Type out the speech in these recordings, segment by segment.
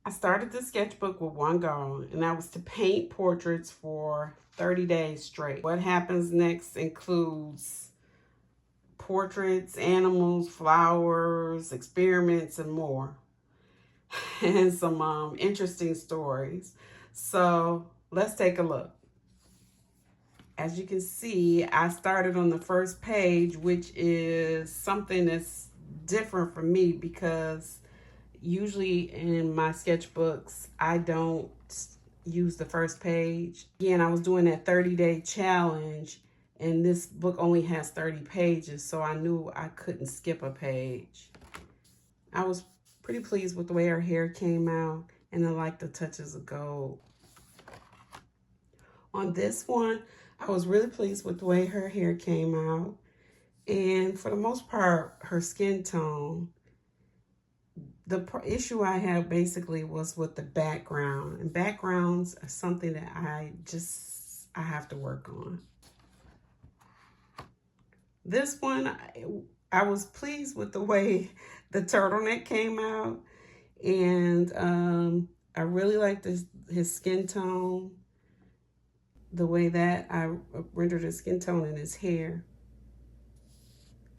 I started the sketchbook with one goal, and that was to paint portraits for 30 days straight. What happens next includes portraits, animals, flowers, experiments, and more. And some interesting stories. So let's take a look. As you can see, I started on the first page, which is something that's different for me because usually in my sketchbooks, I don't use the first page. Again, I was doing that 30-day challenge, and this book only has 30 pages, so I knew I couldn't skip a page. I was pretty pleased with the way her hair came out, and I like the touches of gold. On this one, I was really pleased with the way her hair came out, and for the most part, her skin tone. The issue I had basically was with the background, and backgrounds are something that I have to work on. This one, I was pleased with the way the turtleneck came out, and I really liked his skin tone, the way that I rendered his skin tone in his hair.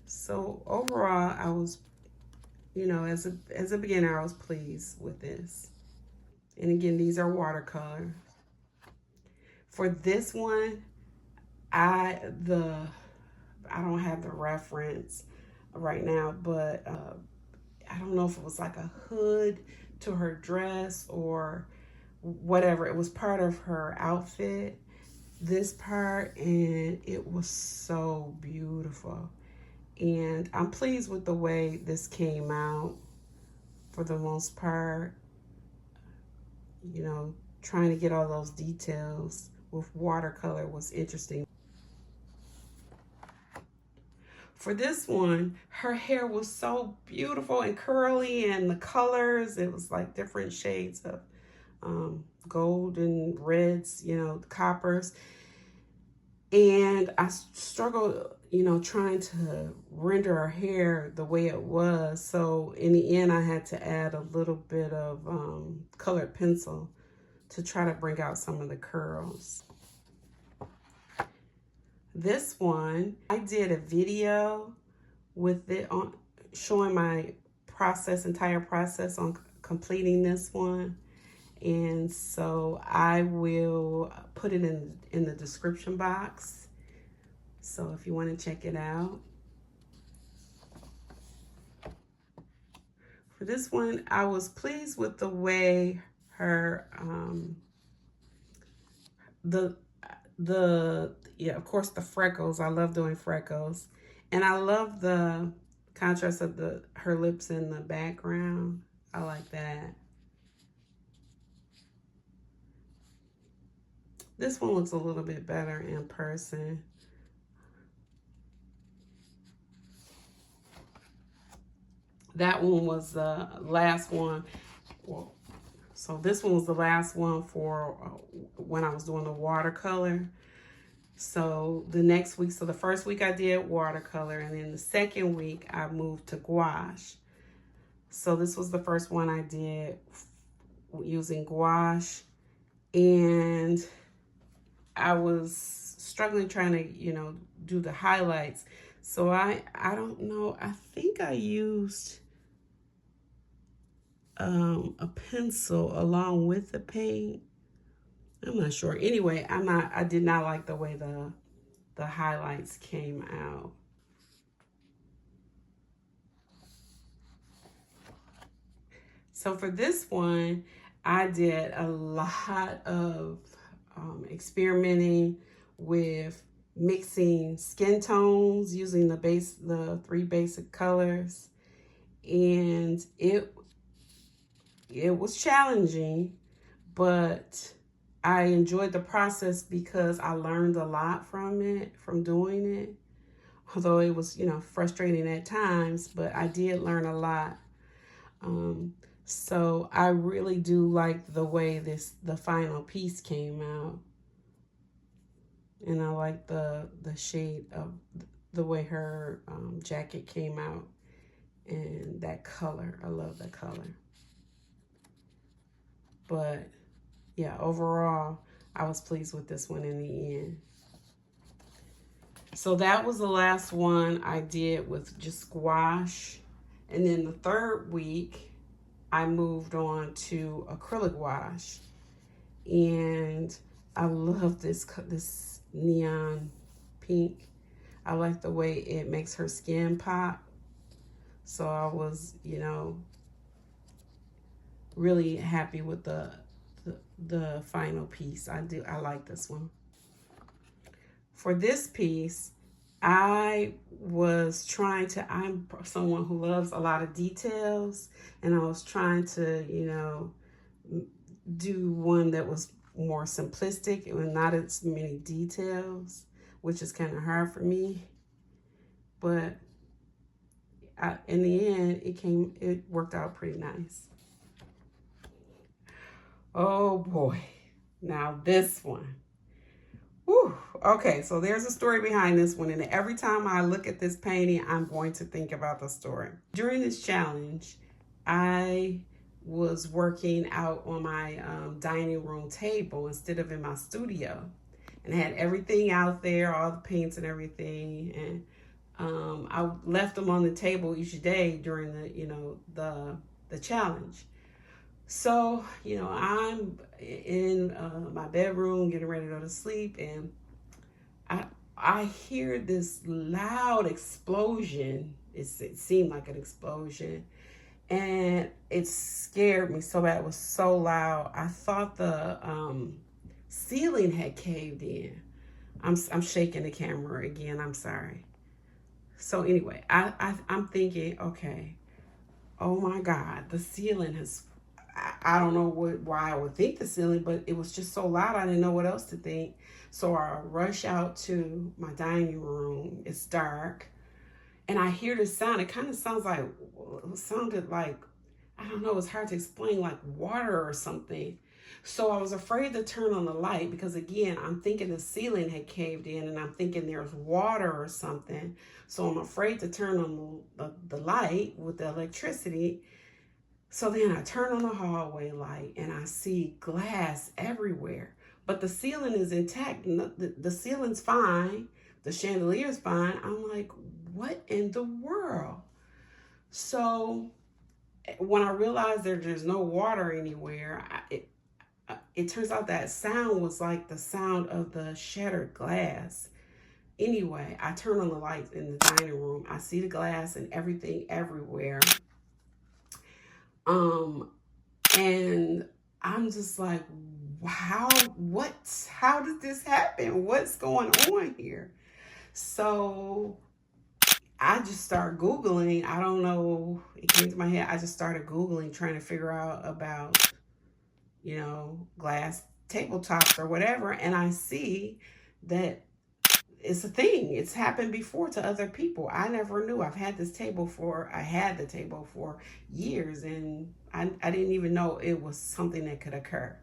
So overall, I was, as a beginner, I was pleased with this. And again, these are watercolor. For this one, I don't have the reference right now, but I don't know if it was like a hood to her dress or whatever. It was part of her outfit, this part, and it was so beautiful. And I'm pleased with the way this came out for the most part. Trying to get all those details with watercolor was interesting. For this one, her hair was so beautiful and curly, and the colors, it was like different shades of gold and reds, coppers. And I struggled, trying to render her hair the way it was. So in the end, I had to add a little bit of colored pencil to try to bring out some of the curls. This one, I did a video with it on showing my entire process on completing this one. And so I will put it in the description box. So if you want to check it out. For this one, I was pleased with the way her, of course, the freckles. I love doing freckles. And I love the contrast of her lips in the background. I like that. This one looks a little bit better in person. That one was the last one. So this one was the last one for when I was doing the watercolor. So the next week, so the first week I did watercolor, and then the second week I moved to gouache. So this was the first one I did using gouache, and I was struggling trying to, do the highlights. So I don't know, I think I used a pencil along with the paint. I'm not sure. Anyway, I did not like the way the highlights came out. So for this one, I did a lot of experimenting with mixing skin tones using the 3 basic colors, and it was challenging, but I enjoyed the process because I learned a lot from doing it. Although it was, frustrating at times, but I did learn a lot. So I really do like the way the final piece came out. And I like the shade of the way her jacket came out, and that color. I love the color. But yeah, overall, I was pleased with this one in the end. So that was the last one I did with just gouache. And then the third week, I moved on to acrylic wash. And I love this neon pink. I like the way it makes her skin pop. So I was, you know, really happy with the final piece. I like this one. For this piece, I'm someone who loves a lot of details, and I was trying to, you know, do one that was more simplistic and not as many details, which is kind of hard for me. But in the end, it worked out pretty nice. Oh boy, now this one. Whew. Okay, so there's a story behind this one, and every time I look at this painting, I'm going to think about the story. During this challenge, I was working out on my dining room table instead of in my studio, and I had everything out there, all the paints and everything, and I left them on the table each day during the challenge. So, you know, I'm in my bedroom getting ready to go to sleep, and I hear this loud explosion. It seemed like an explosion, and it scared me so bad. It was so loud. I thought the ceiling had caved in. I'm shaking the camera again. I'm sorry. So anyway, I'm thinking, okay, oh my God, the ceiling has. I don't know why I would think the ceiling, but it was just so loud. I didn't know what else to think. So I rush out to my dining room. It's dark, and I hear this sound. It kind of sounded like, I don't know, it's hard to explain, like water or something. So I was afraid to turn on the light because, again, I'm thinking the ceiling had caved in, and I'm thinking there's water or something. So I'm afraid to turn on the light with the electricity. So then I turn on the hallway light, and I see glass everywhere. But the ceiling is intact. The ceiling's fine. The chandelier's fine. I'm like, what in the world? So when I realized there's no water anywhere, it turns out that sound was like the sound of the shattered glass. Anyway, I turn on the lights in the dining room. I see the glass and everything everywhere. And I'm just like, wow, how did this happen? What's going on here? So I just started Googling. I don't know, it came to my head. I just started Googling, trying to figure out about, you know, glass tabletops or whatever. And I see that it's a thing. It's happened before to other people. I never knew. I had the table for years, and I didn't even know it was something that could occur.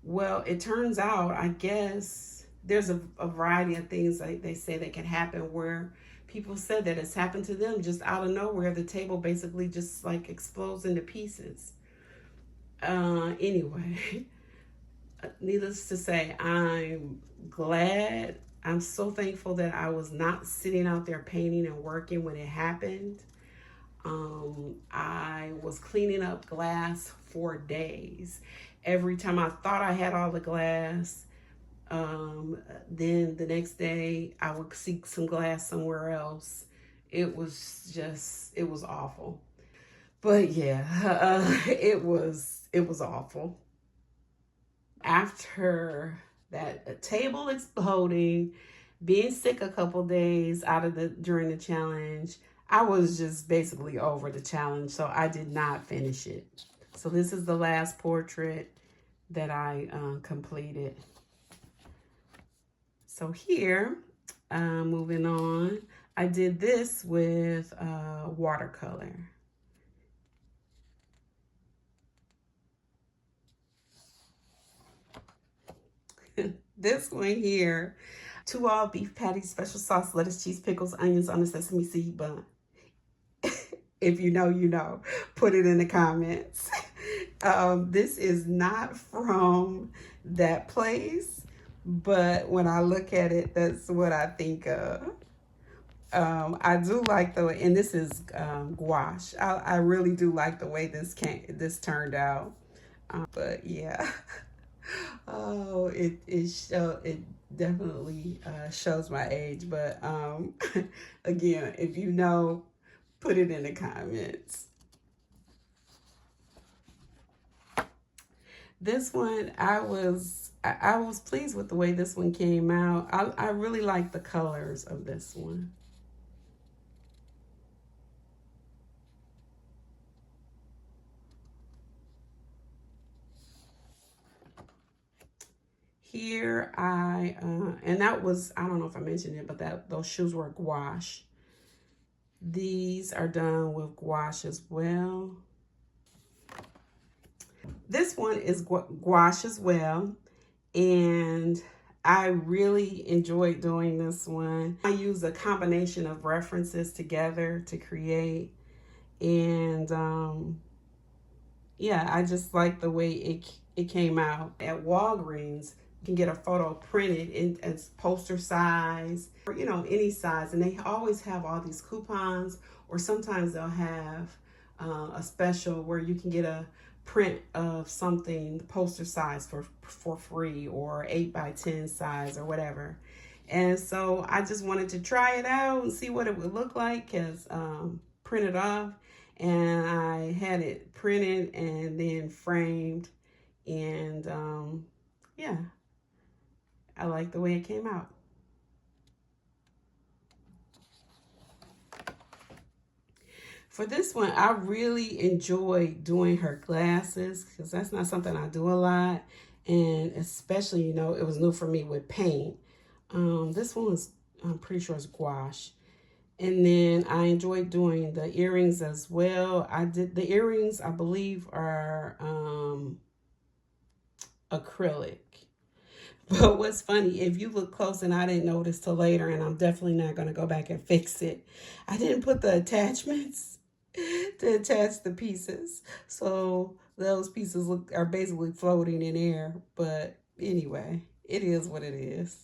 Well, it turns out, I guess, there's a variety of things they say that can happen where people said that it's happened to them just out of nowhere. The table basically just like explodes into pieces. Anyway, needless to say, I'm so thankful that I was not sitting out there painting and working when it happened. I was cleaning up glass for days. Every time I thought I had all the glass, then the next day I would seek some glass somewhere else. It was awful. But yeah, it was awful. After that table exploding, being sick a couple days during the challenge, I was just basically over the challenge, so I did not finish it. So this is the last portrait that I completed. So here, moving on, I did this with watercolor. This one here, 2 all beef patties, special sauce, lettuce, cheese, pickles, onions on a sesame seed bun. If you know, you know. Put it in the comments. This is not from that place, but when I look at it, that's what I think of. I do like the way, and this is gouache. I really do like the way this turned out. But yeah, oh, it definitely shows my age. But again, if you know, put it in the comments. This one, I was pleased with the way this one came out. I really like the colors of this one. Here and that was, I don't know if I mentioned it, but those shoes were gouache. These are done with gouache as well. This one is gouache as well, and I really enjoyed doing this one. I use a combination of references together to create, and yeah, I just like the way it came out. At Walgreens, you can get a photo printed in as poster size, or you know, any size, and they always have all these coupons, or sometimes they'll have a special where you can get a print of something poster size for free, or 8x10 size or whatever. And so I just wanted to try it out and see what it would look like, because print it off, and I had it printed and then framed, and yeah, I like the way it came out. For this one, I really enjoyed doing her glasses, because that's not something I do a lot. And especially, you know, it was new for me with paint. This one was, I'm pretty sure it's gouache. And then I enjoyed doing the earrings as well. I did the earrings, I believe, are acrylic. But what's funny, if you look close, and I didn't notice till later, and I'm definitely not going to go back and fix it, I didn't put the attachments to attach the pieces. So those pieces are basically floating in air. But anyway, it is what it is.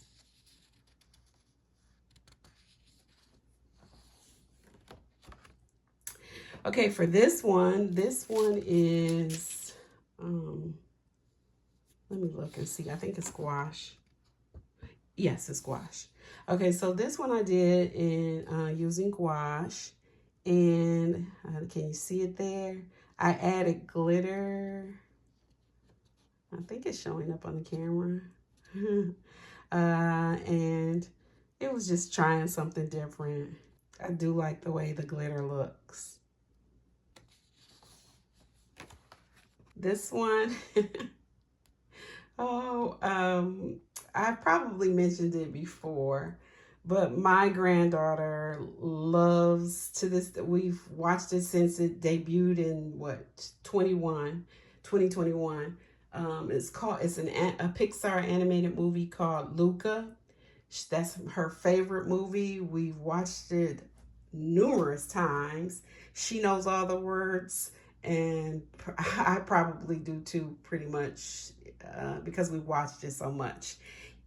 Okay, for this one is, let me look and see. I think it's gouache. Yes, it's gouache. Okay, so this one I did in using gouache. And can you see it there? I added glitter. I think it's showing up on the camera. And it was just trying something different. I do like the way the glitter looks. This one, oh, I probably mentioned it before, but my granddaughter loves to this. We've watched it since it debuted in what, 2021. It's a Pixar animated movie called Luca. That's her favorite movie. We've watched it numerous times. She knows all the words, and I probably do too, pretty much, because we watched it so much.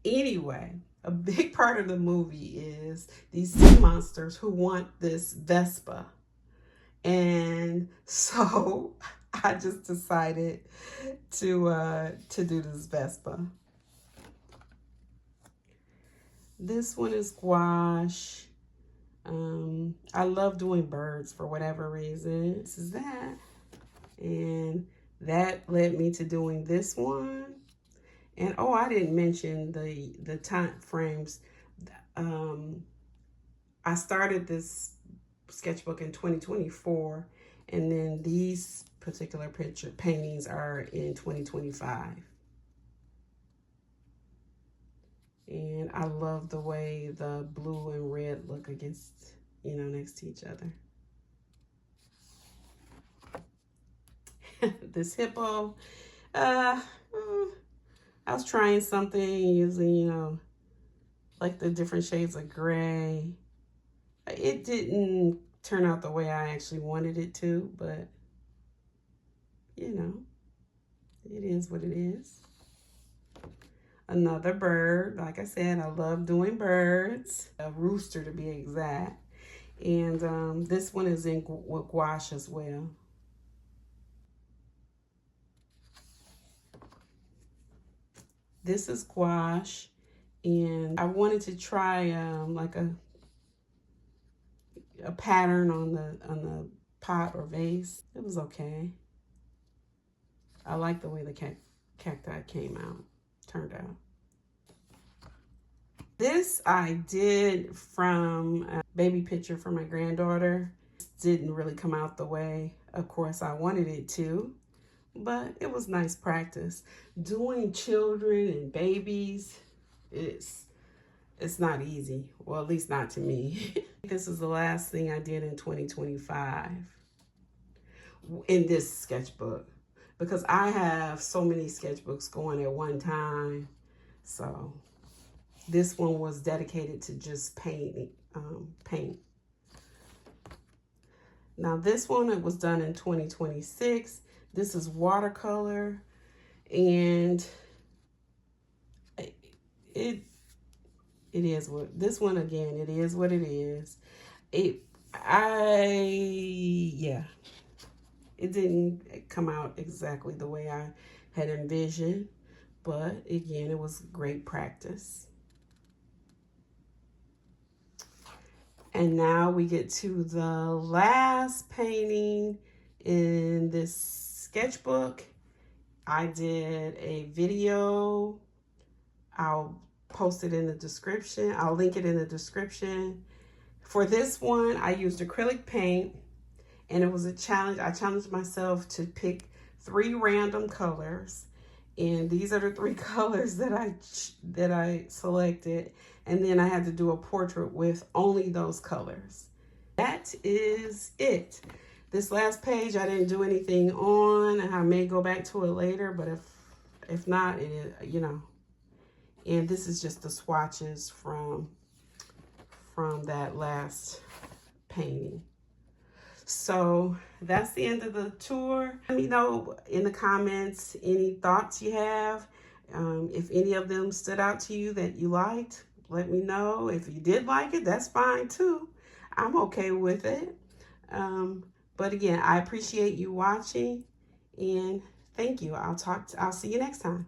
Anyway, a big part of the movie is these sea monsters who want this Vespa. And so I just decided to do this Vespa. This one is gouache. I love doing birds for whatever reason. This is that. And that led me to doing this one. And oh, I didn't mention the time frames. I started this sketchbook in 2024, and then these particular picture paintings are in 2025. And I love the way the blue and red look against, you know, next to each other. This hippo, I was trying something using, you know, like the different shades of gray. It didn't turn out the way I actually wanted it to, but, you know, it is what it is. Another bird. Like I said, I love doing birds. A rooster to be exact. And this one is in with gouache as well. This is gouache, and I wanted to try like a pattern on the pot or vase. It was okay. I like the way the cacti turned out. This I did from a baby picture for my granddaughter. Didn't really come out the way, of course, I wanted it to, but it was nice practice. Doing children and babies, it's not easy. Well, at least not to me. This is the last thing I did in 2025 in this sketchbook, because I have so many sketchbooks going at one time. So this one was dedicated to just paint. Now this one, it was done in 2026. This is watercolor, and it is what, this one again, it is what it is. Yeah, it didn't come out exactly the way I had envisioned, but again, it was great practice. And now we get to the last painting in this sketchbook. I did a video. I'll post it in the description. I'll link it in the description. For this one, I used acrylic paint, and it was a challenge. I challenged myself to pick 3 random colors, and these are the 3 colors that I selected, and then I had to do a portrait with only those colors. That is it. This last page I didn't do anything on, and I may go back to it later, but if not, it is, you know. And this is just the swatches from that last painting. So that's the end of the tour. Let me know in the comments any thoughts you have. If any of them stood out to you that you liked, let me know. If you did like it, that's fine too. I'm okay with it. But again, I appreciate you watching, and thank you. I'll see you next time.